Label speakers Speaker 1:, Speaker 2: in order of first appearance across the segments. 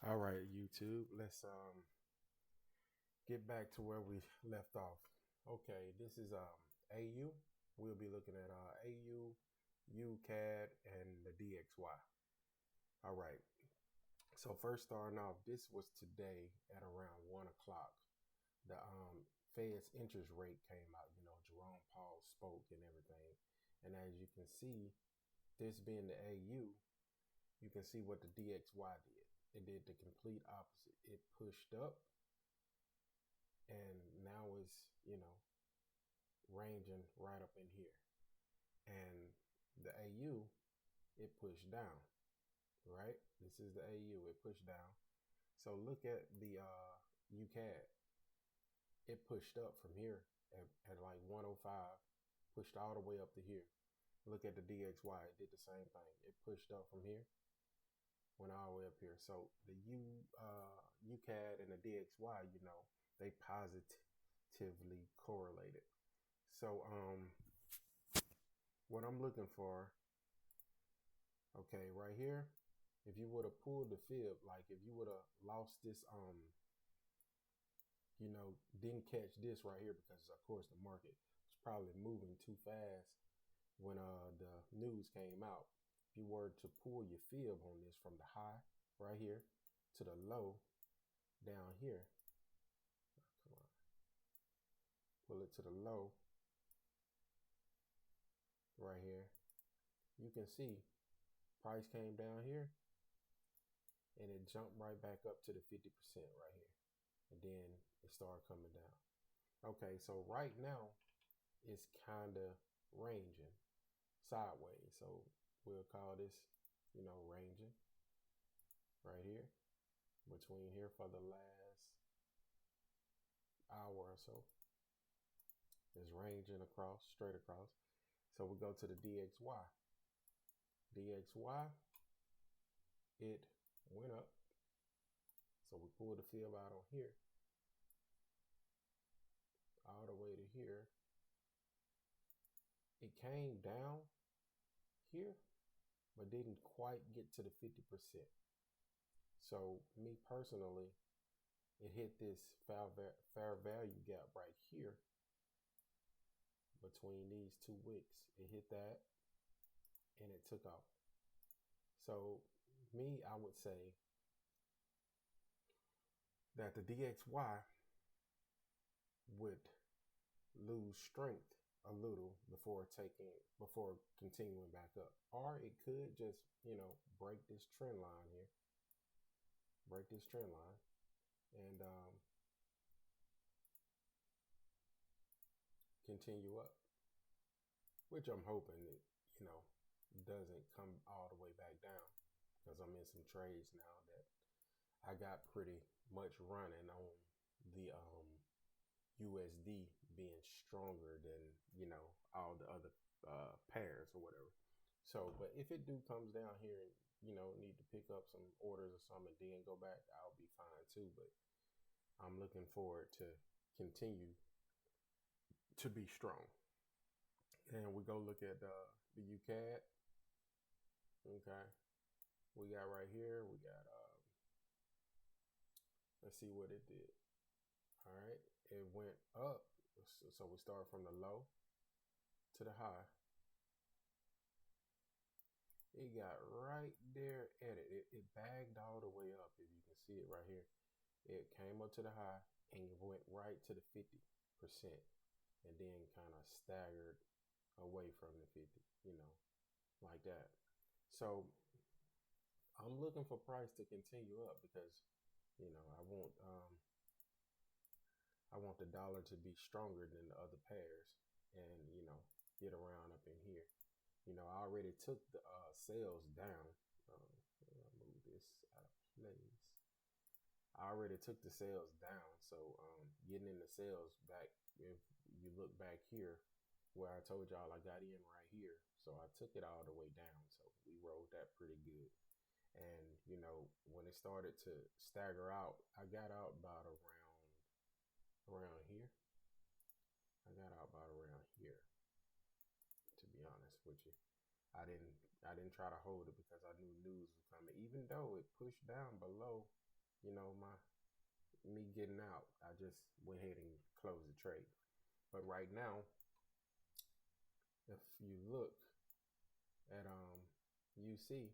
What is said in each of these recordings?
Speaker 1: All right, YouTube. Let's get back to where we left off. Okay, this is AU. We'll be looking at AU, UCAD, and the DXY. All right. So first starting off, this was today at around 1 o'clock. The Fed's interest rate came out. Jerome Powell spoke and everything. And as you can see, this being the AU, you can see what the DXY did. It did the complete opposite. It pushed up and now it's, ranging right up in here. And the AU, it pushed down, right? This is the AU, it pushed down. So look at the UCAD. It pushed up from here at like 105, pushed all the way up to here. Look at the DXY, it did the same thing. It pushed up from here, went all the way up here. So the UCAD and the DXY, they positively correlated. So what I'm looking for, okay, right here, if you would have pulled the fib, like if you would have lost this, didn't catch this right here because of course the market was probably moving too fast when the news came out. If you were to pull your fib on this from the high right here to the low down here, come on, pull it to the low right here, you can see price came down here and it jumped right back up to the 50% right here, and then it started coming down. Okay, so right now it's kind of ranging sideways, so we'll call this, ranging right here, between here for the last hour or so. It's ranging across, straight across. So we go to the DXY. DXY, it went up. So we pulled the fib out on here, all the way to here. It came down here, but didn't quite get to the 50%. So me personally, it hit this fair value gap right here between these two wicks. It hit that and it took off. So me, I would say that the DXY would lose strength a little before continuing back up, or it could just break this trend line here, and continue up, which I'm hoping it doesn't come all the way back down, because I'm in some trades now that I got pretty much running on the USD being stronger than all the other pairs or whatever. So, but if it comes down here and need to pick up some orders or something and then go back, I'll be fine too. But I'm looking forward to continue to be strong. And we go look at the UCAD. Okay, we got right here. We got let's see what it did. All right, it went up. So we start from the low to the high. It got right there at it. It bagged all the way up. If you can see it right here, it came up to the high and it went right to the 50%, and then kind of staggered away from the 50, like that. So I'm looking for price to continue up because, I want the dollar to be stronger than the other pairs and, get around up in here. I already took the sales down. I'll move this out of place. I already took the sales down. So getting in the sales back, if you look back here where I told y'all I got in right here. So I took it all the way down. So we rolled that pretty good. And, when it started to stagger out, I got out about around here. I got out about around here, to be honest with you. I didn't try to hold it because I knew news was coming, even though it pushed down below me getting out, I just went ahead and closed the trade. But right now, if you look at UC,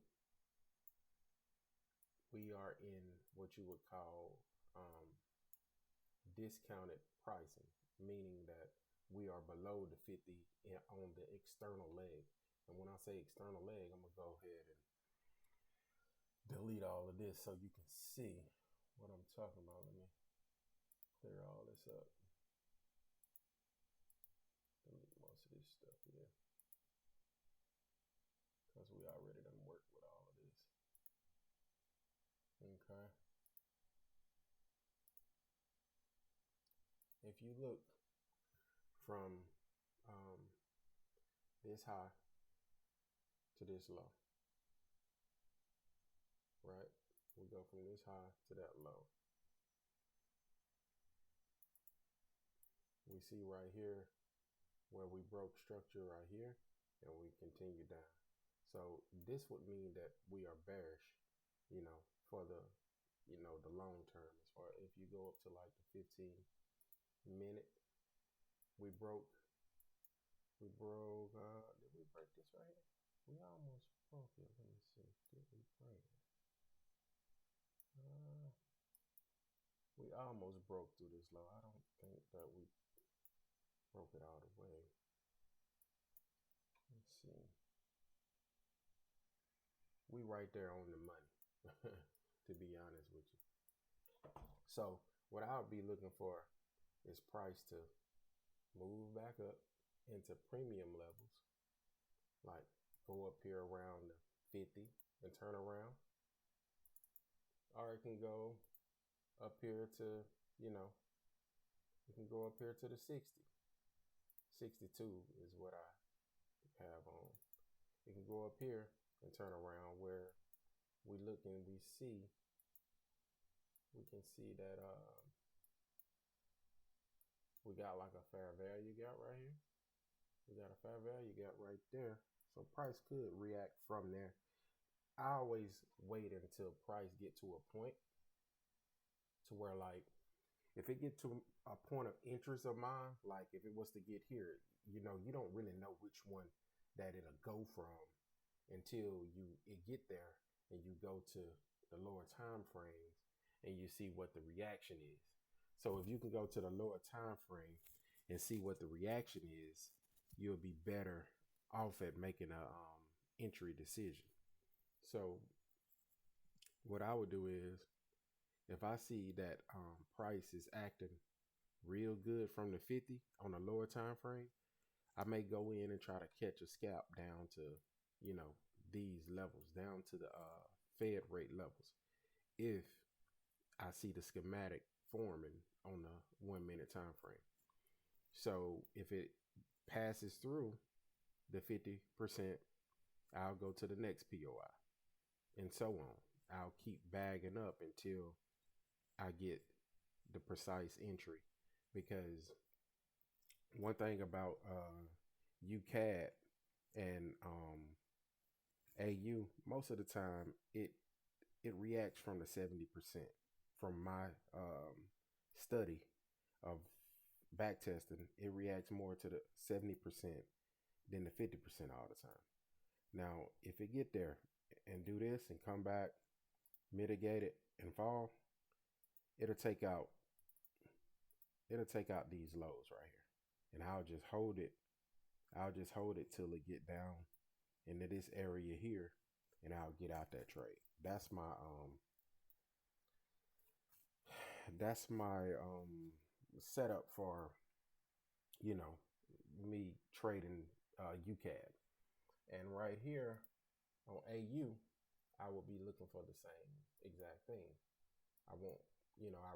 Speaker 1: we are in what you would call discounted pricing, meaning that we are below the 50 on the external leg. And when I say external leg, I'm gonna go ahead and delete all of this so you can see what I'm talking about. Let me clear all this up. Delete most of this stuff here, because we already done worked with all of this. Okay. If you look from this high to this low, right? We go from this high to that low. We see right here where we broke structure right here, and we continue down. So this would mean that we are bearish, for the long term. As far if you go up to like the 15-minute, we broke. Did we break this right here? We almost broke it. Let me see. Did we break it? We almost broke through this low. I don't think that we broke it all the way. Let's see. We right there on the money, to be honest with you. So what I'll be looking for is price to move back up into premium levels, like go up here around the 50 and turn around, or it can go up here to, it can go up here to the 60. 62 is what I have on. It can go up here and turn around where we look and we can see that we got like a fair value gap right here. We got a fair value gap right there. So price could react from there. I always wait until price get to a point to where, like, if it get to a point of interest of mine, like if it was to get here, you don't really know which one that it'll go from until it get there and you go to the lower time frames and you see what the reaction is. So if you can go to the lower time frame and see what the reaction is, you'll be better off at making a entry decision. So what I would do is, if I see that price is acting real good from the 50 on a lower time frame, I may go in and try to catch a scalp down to, these levels, down to the Fed rate levels, if I see the schematic forming on the 1 minute time frame. So if it passes through the 50%, I'll go to the next POI, and so on. I'll keep bagging up until I get the precise entry, because one thing about UCAD and AU, most of the time it reacts from the 70%. From my study of back testing, it reacts more to the 70% than the 50% all the time. Now, if it get there and do this and come back, mitigate it and fall, it'll take out these lows right here, and I'll just hold it till it get down into this area here, and I'll get out that trade. That's my setup for me trading UCAD. And right here on AU, I will be looking for the same exact thing. I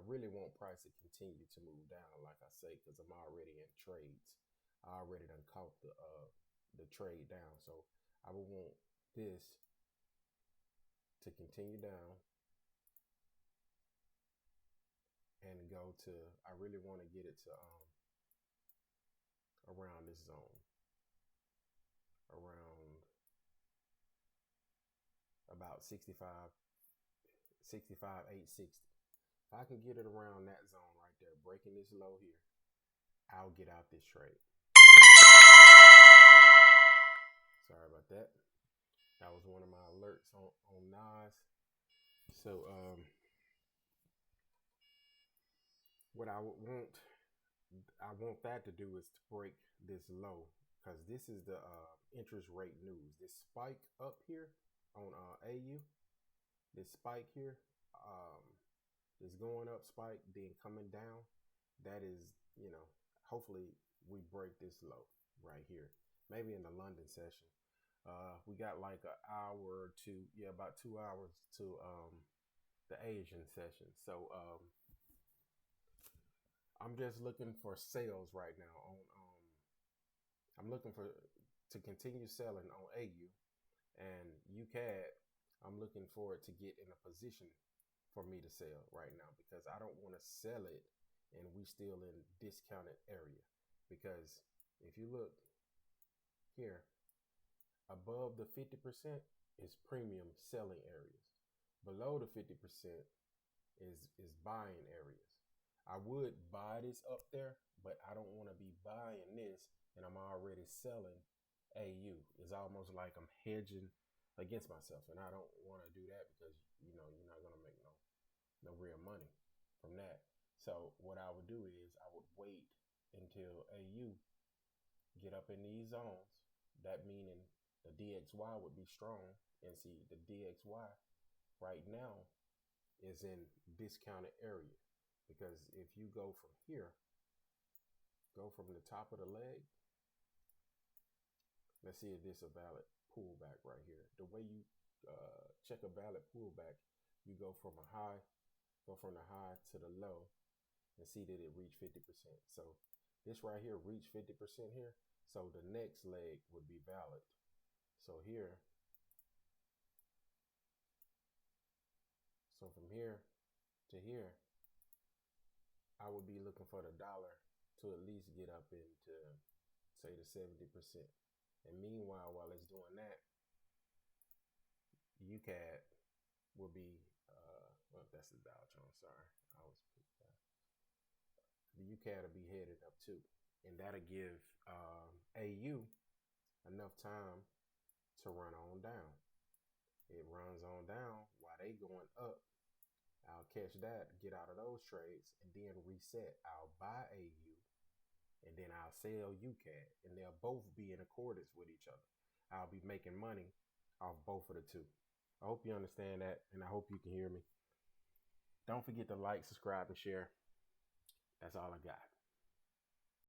Speaker 1: really want price to continue to move down, like I say, because I'm already in trades. I already done caught the trade down. So I would want this to continue down and go to, I really want to get it to around this zone, around about 65, 860. If I can get it around that zone right there, breaking this low here, I'll get out this trade. Sorry about that. That was one of my alerts on Nas. So what I want that to do is to break this low, because this is the interest rate news. This spike up here on AU, this spike here, this going up spike, then coming down. That is, hopefully we break this low right here. Maybe in the London session. We got like an hour or two, about 2 hours to the Asian session. So I'm just looking for sales right now on I'm looking for to continue selling on AU and UCAD. I'm looking for it to get in a position for me to sell right now, because I don't want to sell it and we still in discounted area. Because if you look here, above the 50% is premium selling areas. Below the 50% is buying areas. I would buy this up there, but I don't want to be buying this and I'm already selling AU. It's almost like I'm hedging against myself, and I don't want to do that, because you're not gonna make no real money from that. So what I would do is I would wait until AU get up in these zones. That meaning the DXY would be strong, and see the DXY right now is in discounted area. Because if you go from here, go from the top of the leg, let's see if this is a valid pullback right here. The way you check a valid pullback, you go from the high to the low and see that it reached 50%. So this right here reached 50% here. So the next leg would be valid. So here, so from here to here, I would be looking for the dollar to at least get up into, say, the 70%. And meanwhile, while it's doing that, UCAD will be, well, that's the Dow Jones, sorry. The UCAD will be headed up too. And that'll give AU enough time to run on down. It runs on down while they going up. I'll catch that, get out of those trades, and then reset. I'll buy AU, and then I'll sell UCAD, and they'll both be in accordance with each other. I'll be making money off both of the two. I hope you understand that, and I hope you can hear me. Don't forget to like, subscribe, and share. That's all I got.